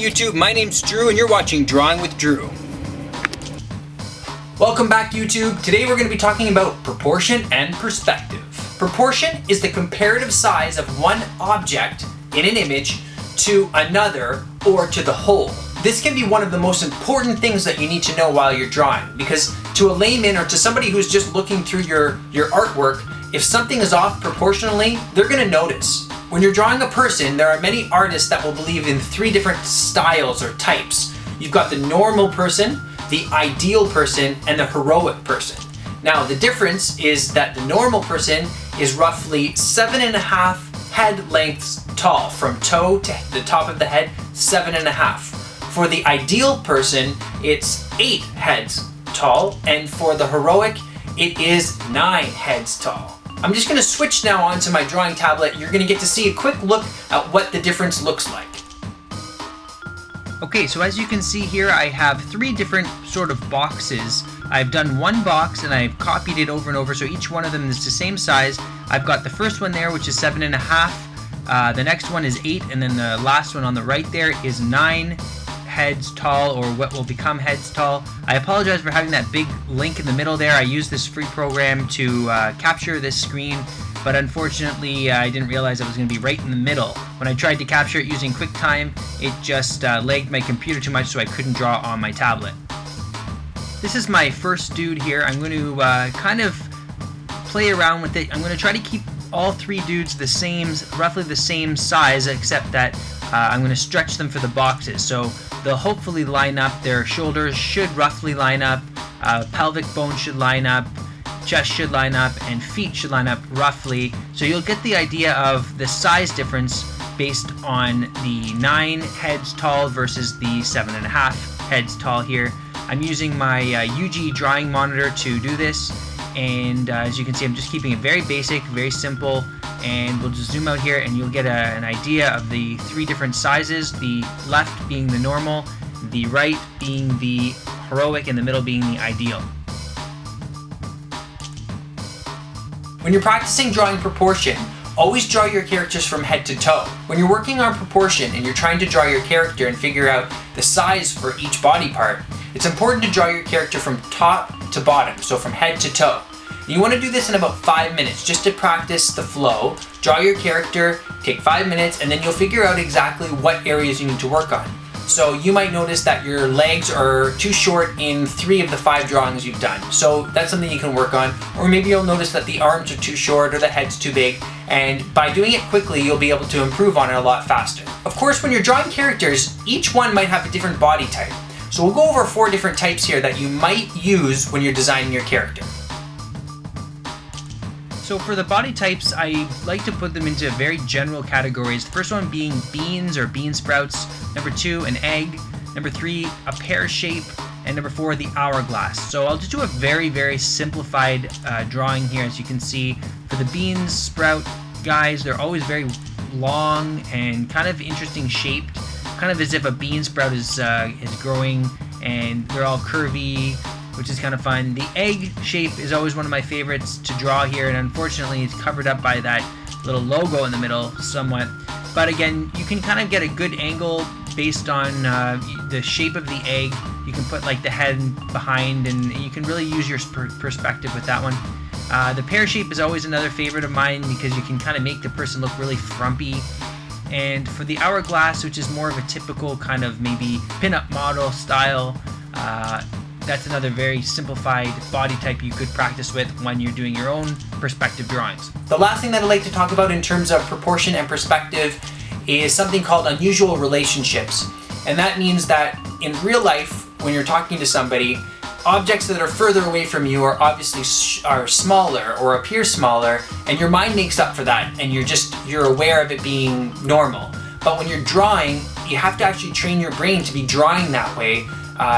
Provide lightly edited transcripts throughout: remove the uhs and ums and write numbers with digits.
YouTube, my name's Drew and you're watching Drawing with Drew. Welcome back YouTube. Today we're going to be talking about proportion and perspective. Proportion is the comparative size of one object in an image to another or to the whole. This can be one of the most important things that you need to know while you're drawing, because to a layman or to somebody who's just looking through your artwork, if something is off proportionally, they're going to notice. When you're drawing a person, there are many artists that will believe in 3 different styles or types. You've got the normal person, the ideal person, and the heroic person. Now, the difference is that the normal person is roughly 7.5 head lengths tall, from toe to the top of the head, 7.5. For the ideal person, it's 8 heads tall, and for the heroic, it is 9 heads tall. I'm just going to switch now onto my drawing tablet. You're going to get to see a quick look at what the difference looks like. Okay, so as you can see here, I have 3 different sort of boxes. I've done one box and I've copied it over and over, so each one of them is the same size. I've got the first one there, which is 7.5. The next one is 8, and then the last one on the right there is 9 heads tall, or what will become heads tall. I apologize for having that big link in the middle there. I used this free program to capture this screen, but unfortunately I didn't realize it was going to be right in the middle. When I tried to capture it using QuickTime, it just lagged my computer too much, so I couldn't draw on my tablet. This is my first dude here. I'm going to kind of play around with it. I'm going to try to keep all 3 dudes the same, roughly the same size, except that I'm going to stretch them for the boxes. So they'll hopefully line up. Their shoulders should roughly line up, pelvic bone should line up, chest should line up, and feet should line up roughly. So you'll get the idea of the size difference based on the 9 heads tall versus the 7.5 heads tall here. I'm using my Ugee drawing monitor to do this, and as you can see, I'm just keeping it very basic, very simple, and we'll just zoom out here and you'll get an idea of the 3 different sizes, the left being the normal, the right being the heroic, and the middle being the ideal. When you're practicing drawing proportion, always draw your characters from head to toe. When you're working on proportion and you're trying to draw your character and figure out the size for each body part, it's important to draw your character from top to bottom, so from head to toe. You want to do this in about 5 minutes just to practice the flow. Draw your character, take 5 minutes, and then you'll figure out exactly what areas you need to work on. So you might notice that your legs are too short in 3 of the 5 drawings you've done. So that's something you can work on. Or maybe you'll notice that the arms are too short or the head's too big. And by doing it quickly, you'll be able to improve on it a lot faster. Of course, when you're drawing characters, each one might have a different body type. So we'll go over 4 different types here that you might use when you're designing your character. So for the body types, I like to put them into very general categories. The first one being beans or bean sprouts, number 2, an egg, number 3, a pear shape, and number 4, the hourglass. So I'll just do a very, very simplified drawing here. As you can see, for the bean sprout guys, they're always very long and kind of interesting shaped, kind of as if a bean sprout is growing, and they're all curvy, which is kind of fun. The egg shape is always one of my favorites to draw here, and unfortunately it's covered up by that little logo in the middle somewhat. But again, you can kind of get a good angle based on the shape of the egg. You can put like the head behind, and you can really use your perspective with that one. The pear shape is always another favorite of mine because you can kind of make the person look really frumpy. And for the hourglass, which is more of a typical kind of maybe pin-up model style, that's another very simplified body type you could practice with when you're doing your own perspective drawings. The last thing that I'd like to talk about in terms of proportion and perspective is something called unusual relationships. And that means that in real life, when you're talking to somebody, objects that are further away from you are obviously are smaller or appear smaller, and your mind makes up for that, and you're aware of it being normal. But when you're drawing, you have to actually train your brain to be drawing that way.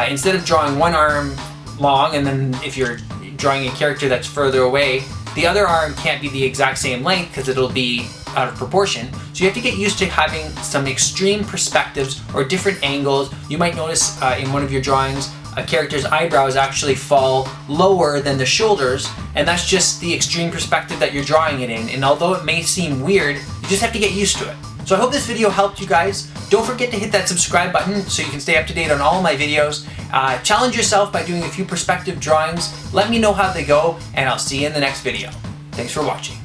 Instead of drawing one arm long, and then if you're drawing a character that's further away, the other arm can't be the exact same length because it'll be out of proportion. So you have to get used to having some extreme perspectives or different angles. You might notice in one of your drawings, a character's eyebrows actually fall lower than the shoulders, and that's just the extreme perspective that you're drawing it in. And although it may seem weird, you just have to get used to it. So I hope this video helped you guys. Don't forget to hit that subscribe button so you can stay up to date on all of my videos. Challenge yourself by doing a few perspective drawings. Let me know how they go, and I'll see you in the next video. Thanks for watching.